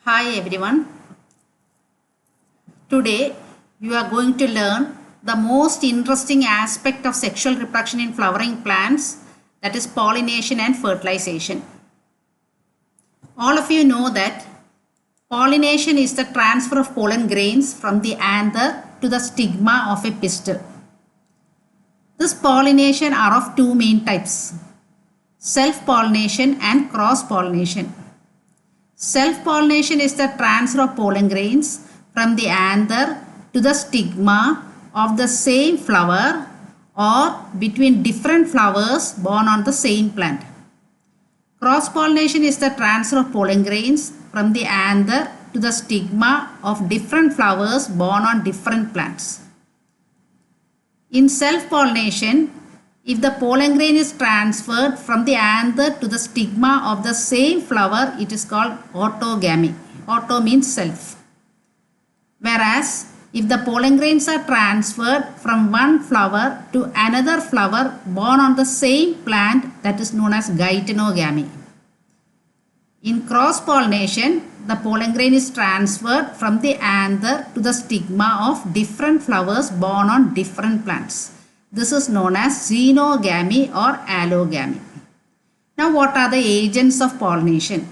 Hi everyone. Today you are going to learn the most interesting aspect of sexual reproduction in flowering plants, that is pollination and fertilization. All of you know that pollination is the transfer of pollen grains from the anther to the stigma of a pistil. This pollination are of two main types: self-pollination and cross-pollination. Self-pollination is the transfer of pollen grains from the anther to the stigma of the same flower or between different flowers born on the same plant. Cross-pollination is the transfer of pollen grains from the anther to the stigma of different flowers born on different plants. In self-pollination, if the pollen grain is transferred from the anther to the stigma of the same flower, it is called autogamy. Auto means self. Whereas, if the pollen grains are transferred from one flower to another flower born on the same plant, that is known as geitonogamy. In cross-pollination, the pollen grain is transferred from the anther to the stigma of different flowers born on different plants. This is known as xenogamy or allogamy. Now, what are the agents of pollination?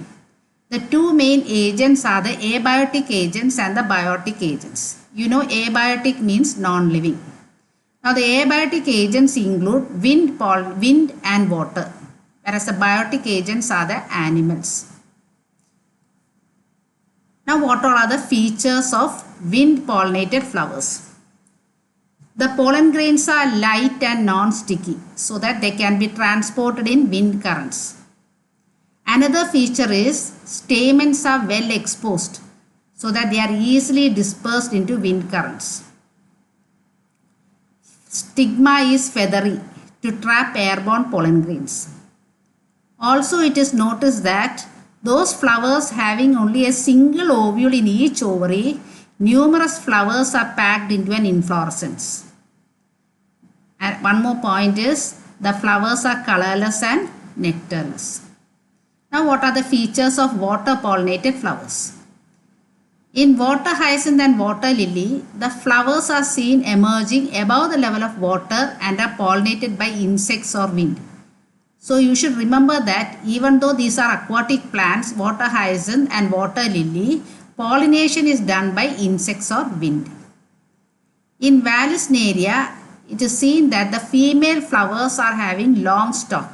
The two main agents are the abiotic agents and the biotic agents. You know, abiotic means non-living. Now, the abiotic agents include wind and water, whereas the biotic agents are the animals. Now, what are the features of wind-pollinated flowers? The pollen grains are light and non-sticky so that they can be transported in wind currents. Another feature is stamens are well exposed so that they are easily dispersed into wind currents. Stigma is feathery to trap airborne pollen grains. Also, it is noticed that those flowers having only a single ovule in each ovary, numerous flowers are packed into an inflorescence. And one more point is the flowers are colorless and nectarless. Now, what are the features of water pollinated flowers? In water hyacinth and water lily, the flowers are seen emerging above the level of water and are pollinated by insects or wind. So, you should remember that even though these are aquatic plants, water hyacinth and water lily, pollination is done by insects or wind. In Vallisneria, it is seen that the female flowers are having long stalk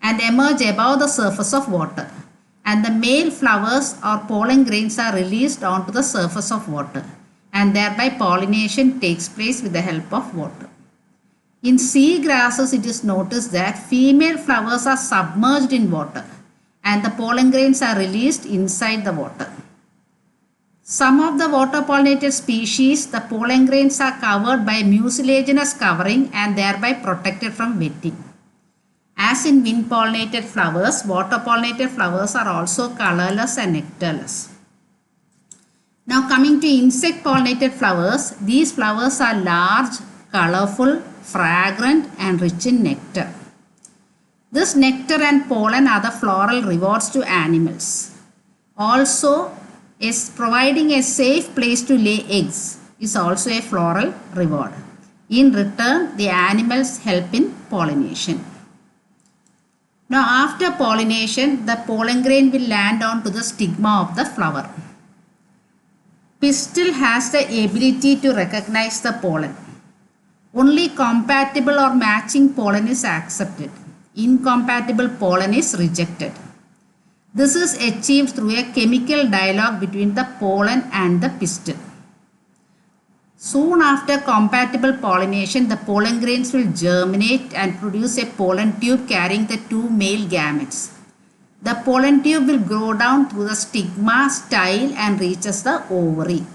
and emerge above the surface of water, and the male flowers or pollen grains are released onto the surface of water, and thereby pollination takes place with the help of water. In sea grasses, it is noticed that female flowers are submerged in water and the pollen grains are released inside the water. Some of the water pollinated species, the pollen grains are covered by mucilaginous covering and thereby protected from wetting. As in wind pollinated flowers, water pollinated flowers are also colorless and nectarless. Now, coming to insect pollinated flowers, these flowers are large, colorful, fragrant and rich in nectar. This nectar and pollen are the floral rewards to animals. Also, is providing a safe place to lay eggs is also a floral reward. In return, the animals help in pollination. Now, after pollination, the pollen grain will land onto the stigma of the flower. Pistil has the ability to recognize the pollen. Only compatible or matching pollen is accepted. Incompatible pollen is rejected. This is achieved through a chemical dialogue between the pollen and the pistil. Soon after compatible pollination, the pollen grains will germinate and produce a pollen tube carrying the two male gametes. The pollen tube will grow down through the stigma, style and reaches the ovary.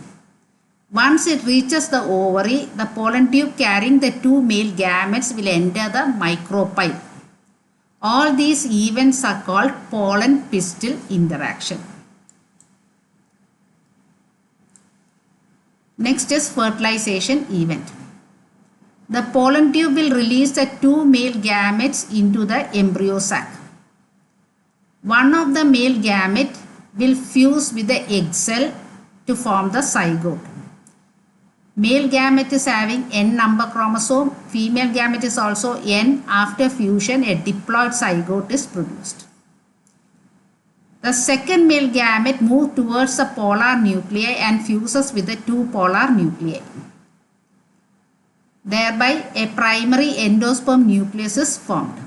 Once it reaches the ovary, the pollen tube carrying the two male gametes will enter the micropyle. All these events are called pollen-pistil interaction. Next is fertilization event. The pollen tube will release the two male gametes into the embryo sac. One of the male gamete will fuse with the egg cell to form the zygote. Male gamete is having n number chromosome, female gamete is also n. After fusion, a diploid zygote is produced. The second male gamete moves towards the polar nuclei and fuses with the two polar nuclei. Thereby, a primary endosperm nucleus is formed.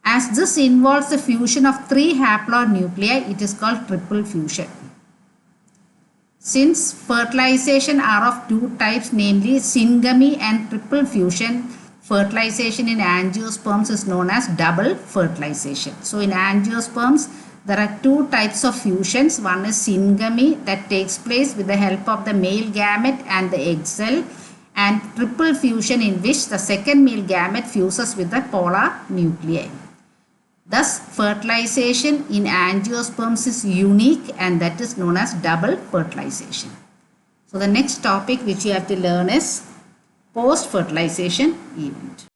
As this involves the fusion of three haploid nuclei, it is called triple fusion. Since fertilization are of two types, namely syngamy and triple fusion, fertilization in angiosperms is known as double fertilization. So in angiosperms, there are two types of fusions. One is syngamy that takes place with the help of the male gamete and the egg cell, and triple fusion in which the second male gamete fuses with the polar nuclei. Thus, fertilization in angiosperms is unique, and that is known as double fertilization. So, the next topic which you have to learn is post-fertilization event.